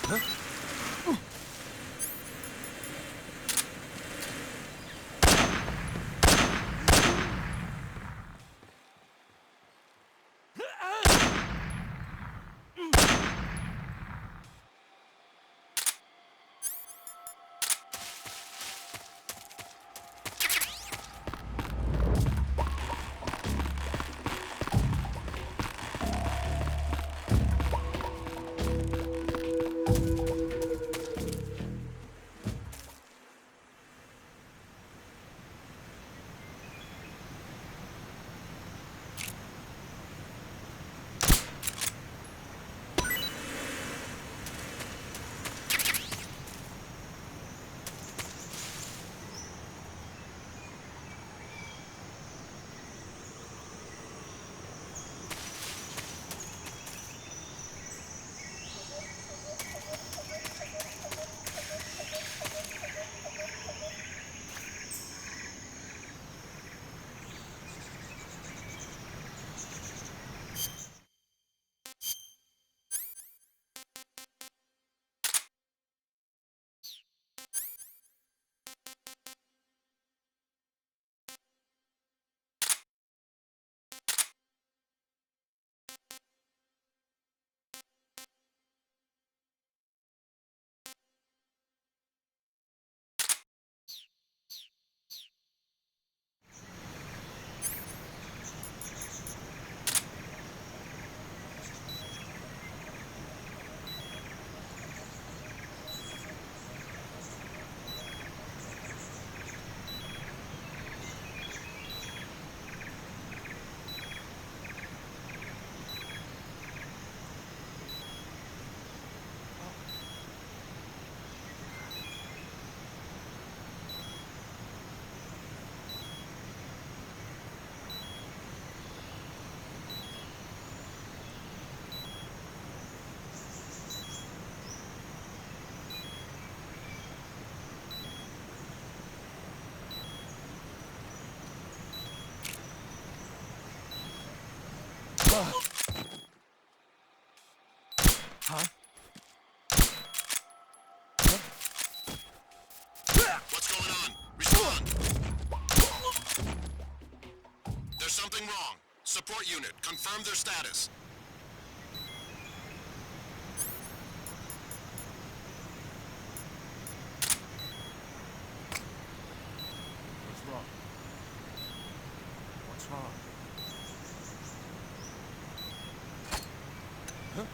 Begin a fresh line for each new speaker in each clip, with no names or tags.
Huh?
What's going on? Respond! There's something wrong. Support unit, confirm their status.
What's wrong? What's wrong? Huh?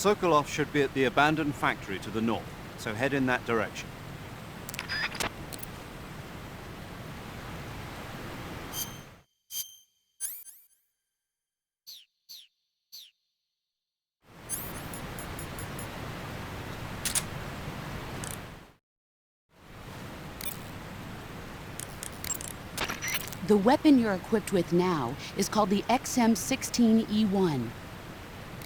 Sokolov should be at the abandoned factory to the north, so head in that direction.
The weapon you're equipped with now is called the XM-16E1.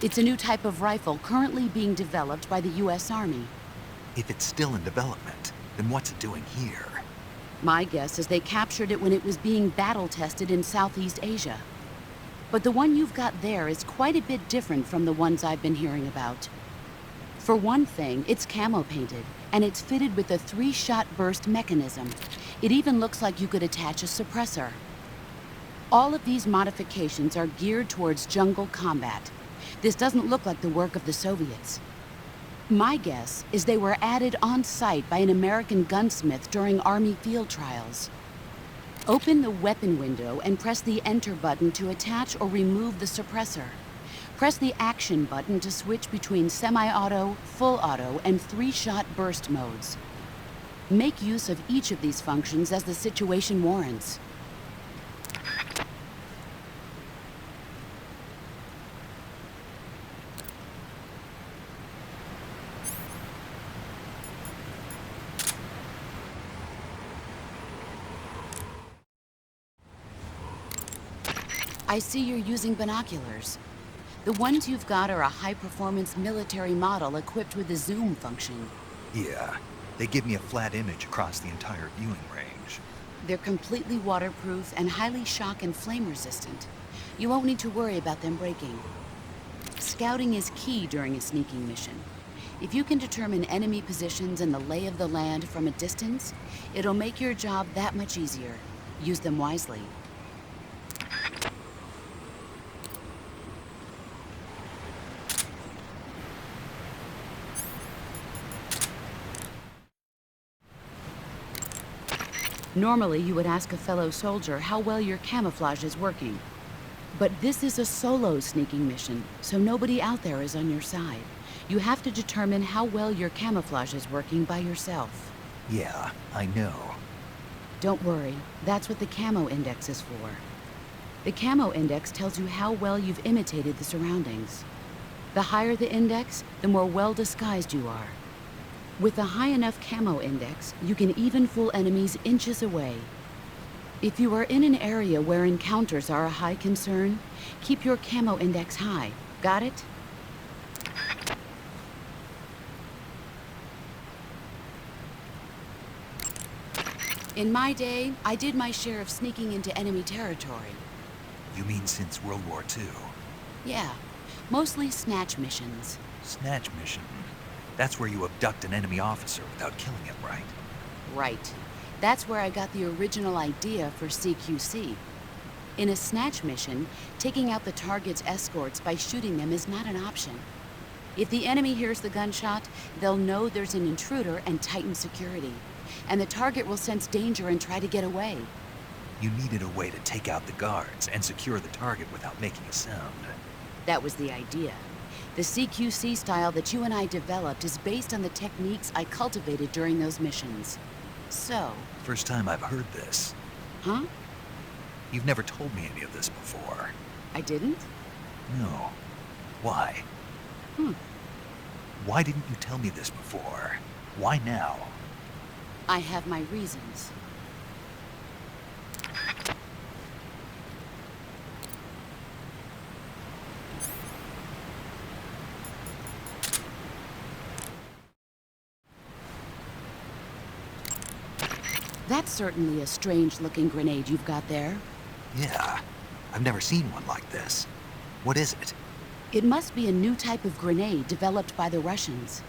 It's a new type of rifle currently being developed by the U.S. Army.
If it's still in development, then what's it doing here?
My guess is they captured it when it was being battle-tested in Southeast Asia. But the one you've got there is quite a bit different from the ones I've been hearing about. For one thing, it's camo-painted, and it's fitted with a 3-shot burst mechanism. It even looks like you could attach a suppressor. All of these modifications are geared towards jungle combat. This doesn't look like the work of the Soviets. My guess is they were added on site by an American gunsmith during Army field trials. Open the weapon window and press the Enter button to attach or remove the suppressor. Press the Action button to switch between semi-auto, full auto, and 3-shot burst modes. Make use of each of these functions as the situation warrants. I see you're using binoculars. The ones you've got are a high-performance military model equipped with a zoom function.
Yeah, they give me a flat image across the entire viewing range.
They're completely waterproof and highly shock and flame resistant. You won't need to worry about them breaking. Scouting is key during a sneaking mission. If you can determine enemy positions and the lay of the land from a distance, it'll make your job that much easier. Use them wisely. Normally, you would ask a fellow soldier how well your camouflage is working. But this is a solo sneaking mission, so nobody out there is on your side. You have to determine how well your camouflage is working by yourself.
Yeah, I know.
Don't worry, that's what the Camo Index is for. The Camo Index tells you how well you've imitated the surroundings. The higher the index, the more well disguised you are. With a high enough Camo Index, you can even fool enemies inches away. If you are in an area where encounters are a high concern, keep your Camo Index high. Got it? In my day, I did my share of sneaking into enemy territory.
You mean since World War II?
Yeah, mostly snatch missions.
Snatch mission. That's where you abduct an enemy officer without killing him, right?
Right. That's where I got the original idea for CQC. In a snatch mission, taking out the target's escorts by shooting them is not an option. If the enemy hears the gunshot, they'll know there's an intruder and tighten security. And the target will sense danger and try to get away.
You needed a way to take out the guards and secure the target without making a sound.
That was the idea. The CQC style that you and I developed is based on the techniques I cultivated during those missions. So...
First time I've heard this.
Huh?
You've never told me any of this before.
I didn't?
No. Why? Why didn't you tell me this before? Why now?
I have my reasons. That's certainly a strange-looking grenade you've got there.
Yeah. I've never seen one like this. What is it?
It must be a new type of grenade developed by the Russians.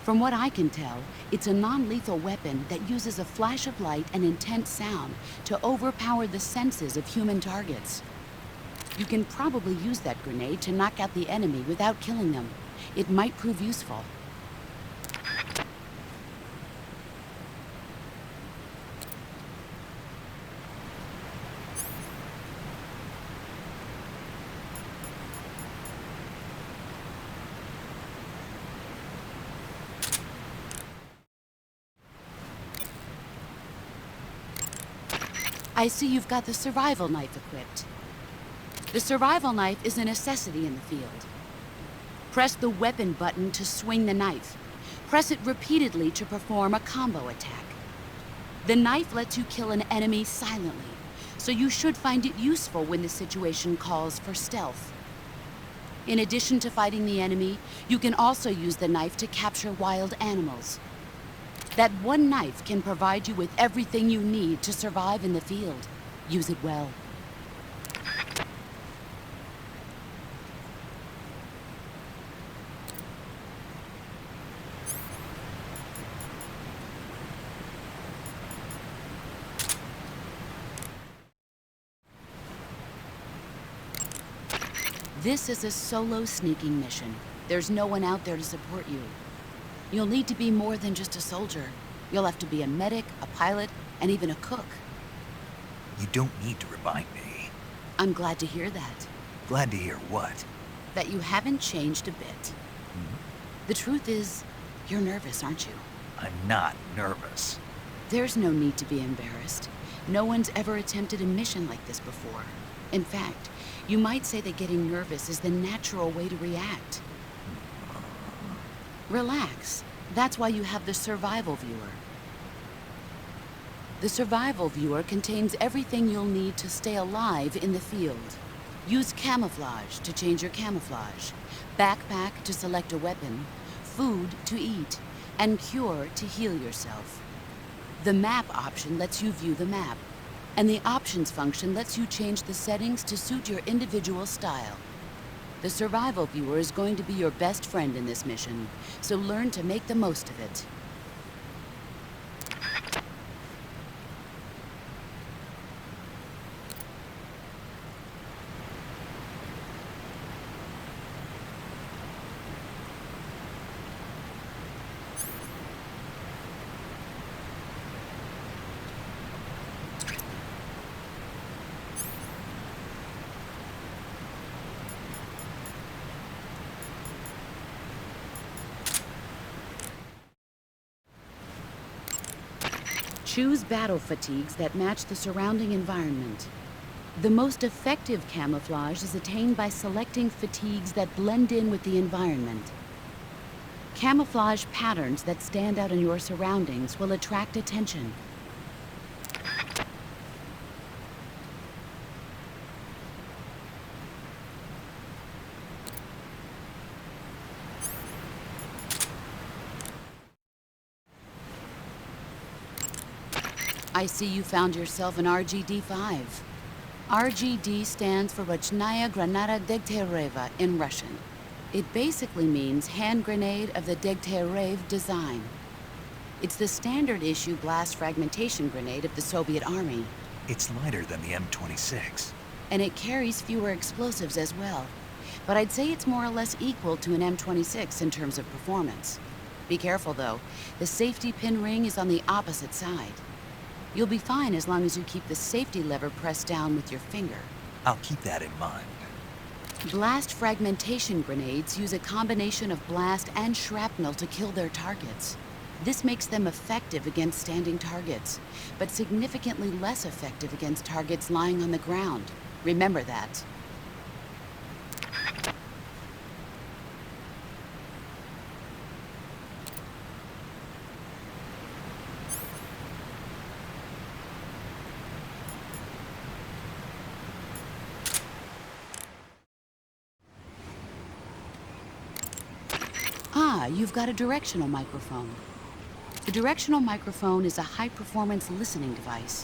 From what I can tell, it's a non-lethal weapon that uses a flash of light and intense sound to overpower the senses of human targets. You can probably use that grenade to knock out the enemy without killing them. It might prove useful. I see you've got the survival knife equipped. The survival knife is a necessity in the field. Press the weapon button to swing the knife. Press it repeatedly to perform a combo attack. The knife lets you kill an enemy silently, so you should find it useful when the situation calls for stealth. In addition to fighting the enemy, you can also use the knife to capture wild animals. That one knife can provide you with everything you need to survive in the field. Use it well. This is a solo sneaking mission. There's no one out there to support you. You'll need to be more than just a soldier. You'll have to be a medic, a pilot, and even a cook.
You don't need to remind me.
I'm glad to hear that.
Glad to hear what?
That you haven't changed a bit. The truth is, you're nervous, aren't you?
I'm not nervous.
There's no need to be embarrassed. No one's ever attempted a mission like this before. In fact, you might say that getting nervous is the natural way to react. Relax. That's why you have the survival viewer. The survival viewer contains everything you'll need to stay alive in the field. Use camouflage to change your camouflage, backpack to select a weapon, food to eat, and cure to heal yourself. The map option lets you view the map, and the options function lets you change the settings to suit your individual style. The survival viewer is going to be your best friend in this mission, so learn to make the most of it. Choose battle fatigues that match the surrounding environment. The most effective camouflage is attained by selecting fatigues that blend in with the environment. Camouflage patterns that stand out in your surroundings will attract attention. I see you found yourself an RGD-5. RGD stands for Rochnaya Granata Degtyaryeva in Russian. It basically means hand grenade of the Degtyaryov design. It's the standard issue blast fragmentation grenade of the Soviet Army.
It's lighter than the M26.
And it carries fewer explosives as well. But I'd say it's more or less equal to an M26 in terms of performance. Be careful though, the safety pin ring is on the opposite side. You'll be fine as long as you keep the safety lever pressed down with your finger.
I'll keep that in mind.
Blast fragmentation grenades use a combination of blast and shrapnel to kill their targets. This makes them effective against standing targets, but significantly less effective against targets lying on the ground. Remember that. You've got a directional microphone. The directional microphone is a high-performance listening device.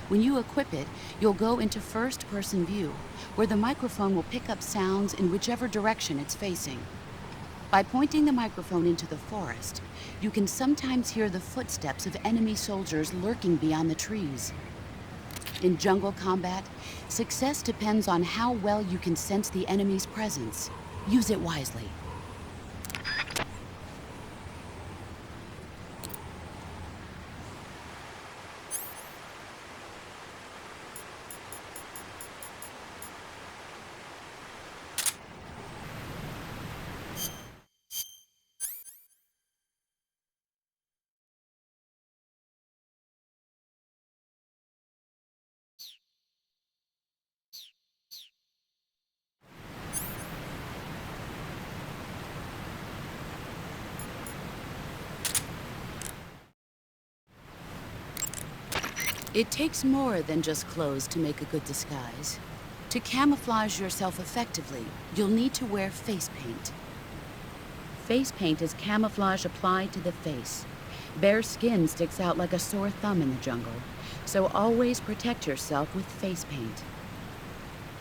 When you equip it, you'll go into first-person view, where the microphone will pick up sounds in whichever direction it's facing. By pointing the microphone into the forest, you can sometimes hear the footsteps of enemy soldiers lurking beyond the trees. In jungle combat, success depends on how well you can sense the enemy's presence. Use it wisely. It takes more than just clothes to make a good disguise. To camouflage yourself effectively, you'll need to wear face paint. Face paint is camouflage applied to the face. Bare skin sticks out like a sore thumb in the jungle, so always protect yourself with face paint.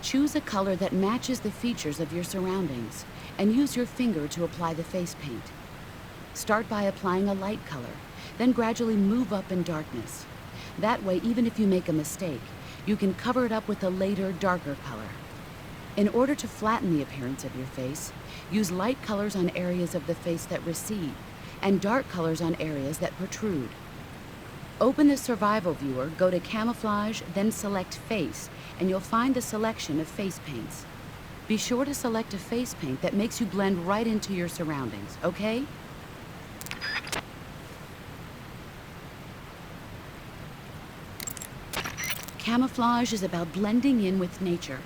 Choose a color that matches the features of your surroundings, and use your finger to apply the face paint. Start by applying a light color, then gradually move up in darkness. That way, even if you make a mistake, you can cover it up with a later, darker color. In order to flatten the appearance of your face, use light colors on areas of the face that recede, and dark colors on areas that protrude. Open the survival viewer, go to Camouflage, then select Face, and you'll find the selection of face paints. Be sure to select a face paint that makes you blend right into your surroundings, okay? Camouflage is about blending in with nature.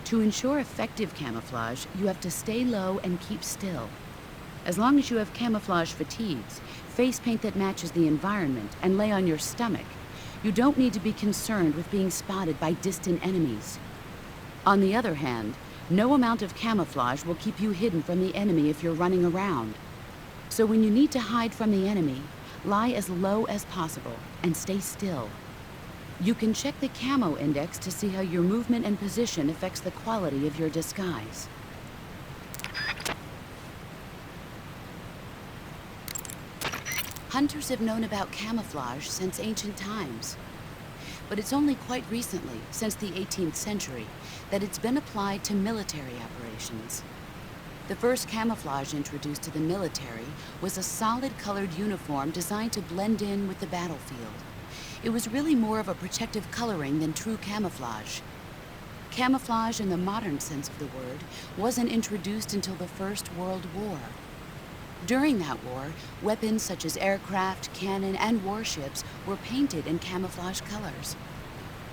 To ensure effective camouflage, you have to stay low and keep still. As long as you have camouflage fatigues, face paint that matches the environment, and lay on your stomach, you don't need to be concerned with being spotted by distant enemies. On the other hand, no amount of camouflage will keep you hidden from the enemy if you're running around. So when you need to hide from the enemy, lie as low as possible and stay still. You can check the camo index to see how your movement and position affects the quality of your disguise. Hunters have known about camouflage since ancient times. But it's only quite recently, since the 18th century, that it's been applied to military operations. The first camouflage introduced to the military was a solid-colored uniform designed to blend in with the battlefield. It was really more of a protective coloring than true camouflage. Camouflage in the modern sense of the word wasn't introduced until the First World War. During that war, weapons such as aircraft, cannon, and warships were painted in camouflage colors.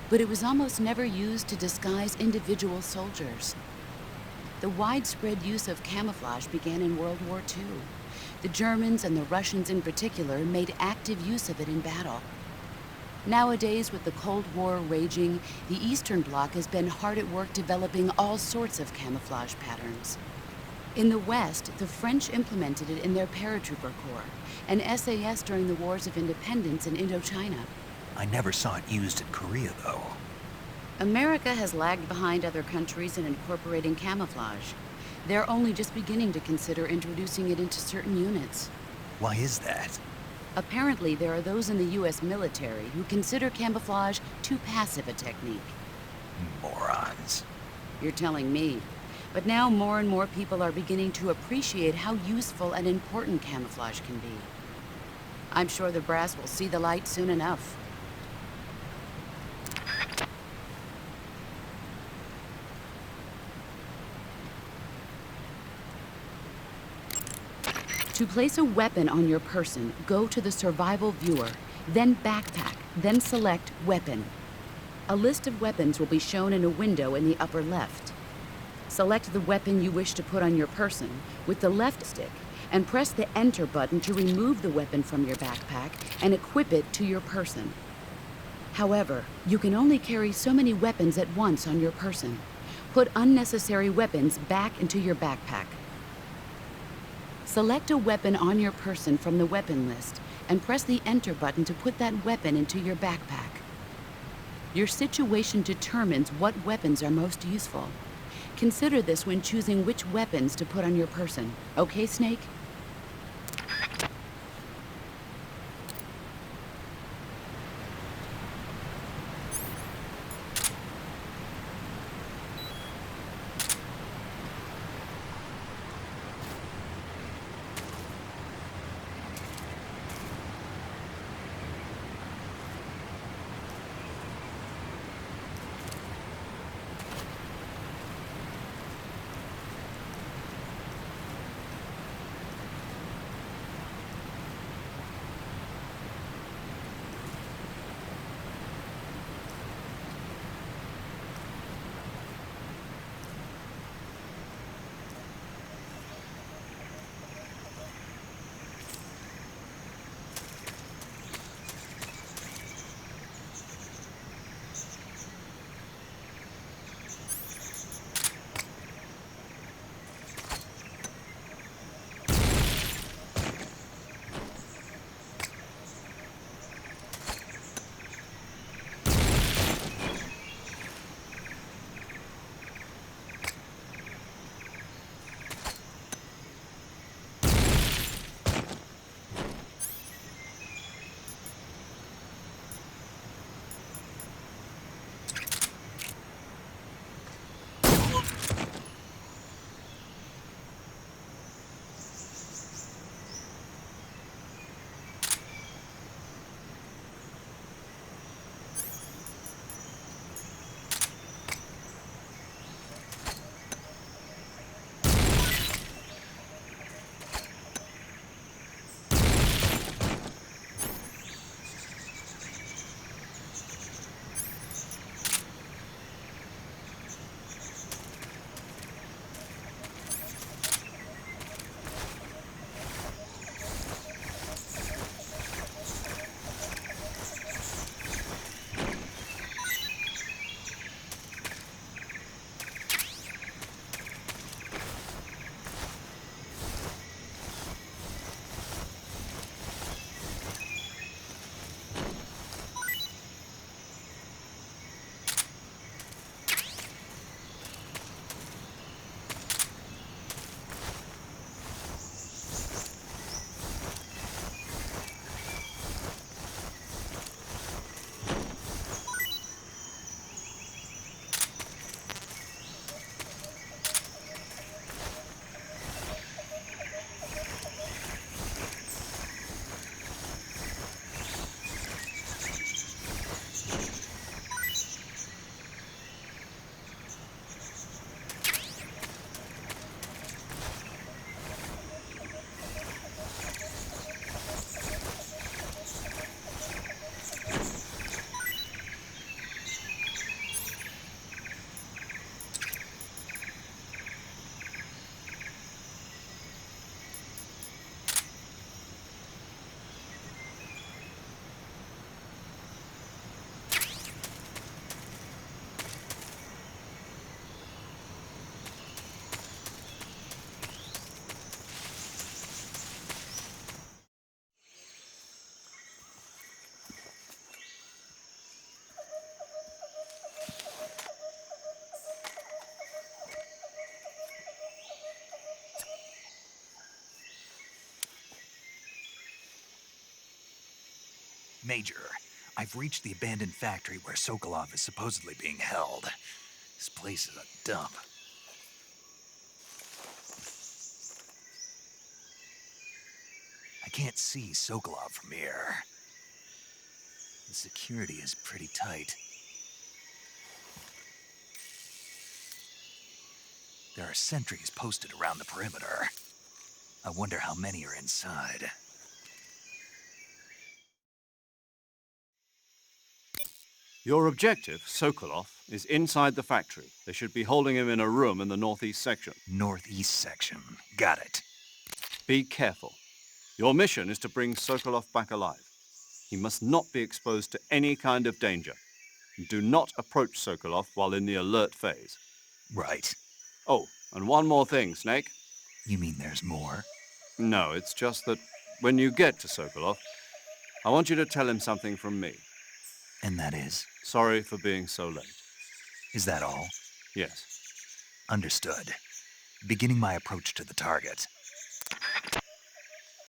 But it was almost never used to disguise individual soldiers. The widespread use of camouflage began in World War II. The Germans and the Russians in particular made active use of it in battle. Nowadays, with the Cold War raging, the Eastern Bloc has been hard at work developing all sorts of camouflage patterns. In the West, the French implemented it in their paratrooper corps, and SAS during the Wars of Independence in Indochina.
I never saw it used in Korea, though.
America has lagged behind other countries in incorporating camouflage. They're only just beginning to consider introducing it into certain units.
Why is that?
Apparently, there are those in the U.S. military who consider camouflage too passive a technique.
Morons.
You're telling me. But now more and more people are beginning to appreciate how useful and important camouflage can be. I'm sure the brass will see the light soon enough. To place a weapon on your person, go to the survival viewer, then backpack, then select weapon. A list of weapons will be shown in a window in the upper left. Select the weapon you wish to put on your person with the left stick and press the Enter button to remove the weapon from your backpack and equip it to your person. However, you can only carry so many weapons at once on your person. Put unnecessary weapons back into your backpack. Select a weapon on your person from the weapon list and press the Enter button to put that weapon into your backpack. Your situation determines what weapons are most useful. Consider this when choosing which weapons to put on your person. Okay, Snake?
Major, I've reached the abandoned factory where Sokolov is supposedly being held. This place is a dump. I can't see Sokolov from here. The security is pretty tight. There are sentries posted around the perimeter. I wonder how many are inside.
Your objective, Sokolov, is inside the factory. They should be holding him in a room in the northeast section.
Northeast section. Got it.
Be careful. Your mission is to bring Sokolov back alive. He must not be exposed to any kind of danger. Do not approach Sokolov while in the alert phase.
Right.
Oh, and one more thing, Snake.
You mean there's more?
No, it's just that when you get to Sokolov, I want you to tell him something from me.
And that is?
Sorry for being so late.
Is that all?
Yes.
Understood. Beginning my approach to the target.